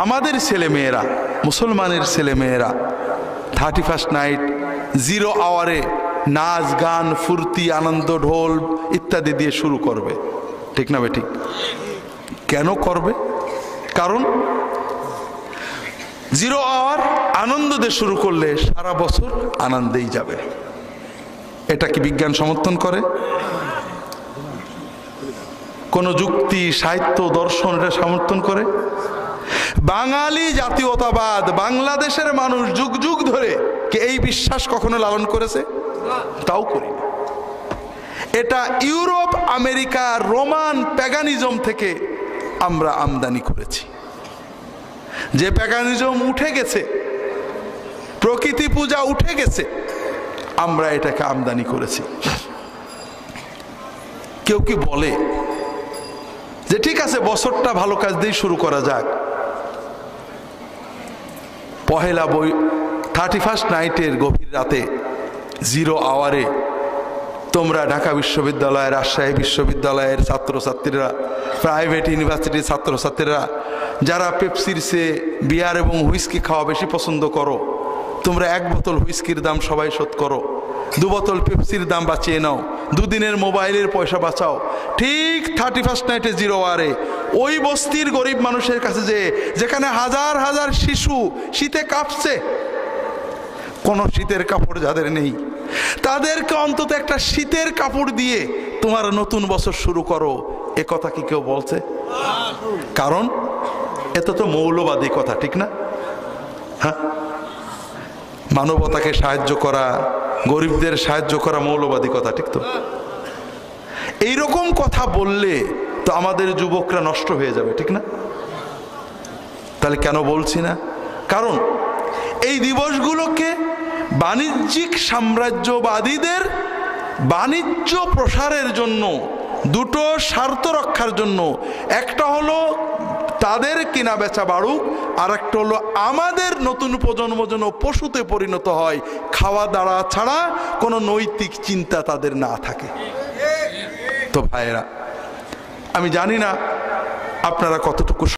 আমাদের ছেলেমেয়েরা, মুসলমানের ছেলেমেয়েরা 31st নাইট 0 আওয়ারে নাচ গান ফুর্তি আনন্দ ঢোল ইত্যাদি দিয়ে শুরু করবে, ঠিক না বেঠিক? কেন করবে? কারণ 0 আওয়ার আনন্দ দিয়ে শুরু করলে সারা বছর আনন্দেই যাবে। এটা কি বিজ্ঞান সমর্থন করে? কোন যুক্তি, সাহিত্য, দর্শন এটা সমর্থন করে? বাঙালি জাতীয়তাবাদ, বাংলাদেশের মানুষ যুগ যুগ ধরে কি এই বিশ্বাস কখনো লালন করেছে? তাও করি না। এটা ইউরোপ, আমেরিকা, রোমান প্যাগানিজম থেকে আমরা আমদানি করেছি। যে প্যাগানিজম উঠে গেছে, প্রকৃতি পূজা উঠে গেছে, আমরা এটাকে আমদানি করেছি। কেউ কি বলে যে ঠিক আছে বছরটা ভালো কাজ দিয়ে শুরু করা যাক, পহেলা 31st নাইটের গভীর রাতে 0 আওয়ারে তোমরা ঢাকা বিশ্ববিদ্যালয়, রাজশাহী বিশ্ববিদ্যালয়ের ছাত্রছাত্রীরা, প্রাইভেট ইউনিভার্সিটির ছাত্রছাত্রীরা যারা পেপসির চেয়ে বিয়ার এবং হুইস্কি খাওয়া বেশি পছন্দ করো, তোমরা 1 বোতল হুইস্কির দাম সবাই শোধ করো, 2 বোতল পেপসির দাম বাঁচিয়ে নাও, 2 দিনের মোবাইলের পয়সা বাঁচাও। ঠিক 31st নাইটে 0 আওয়ারে ওই বস্তির গরিব মানুষের কাছে যেখানে হাজার হাজার শিশু শীতে কাঁপছে, কোন শীতের কাপড় যাদের নেই, তাদেরকে অন্তত একটা শীতের কাপড় দিয়ে তোমার নতুন বছর শুরু করো, এ কথা কি কেউ বলছে? কারণ এত তো মৌলবাদী কথা, ঠিক না? হ্যাঁ, মানবতাকে সাহায্য করা, গরিবদের সাহায্য করা মৌলবাদী কথা, ঠিক তো? এইরকম কথা বললে তো আমাদের যুবকরা নষ্ট হয়ে যাবে, ঠিক না? তাহলে কেন বলছি না? কারণ এই দিবসগুলোকে বাণিজ্যিক সাম্রাজ্যবাদীদের বাণিজ্য প্রসারের জন্য, দুটো স্বার্থ রক্ষার জন্য, একটা হলো তাদের কিনা বেচা বাড়ুক, আর একটা হলো আমাদের নতুন প্রজন্ম যেন পশুতে পরিণত হয়, খাওয়া দাওয়া ছাড়া কোনো নৈতিক চিন্তা তাদের না থাকে। তো ভাইয়েরা, আমি জানি না আপনারা কতটুকু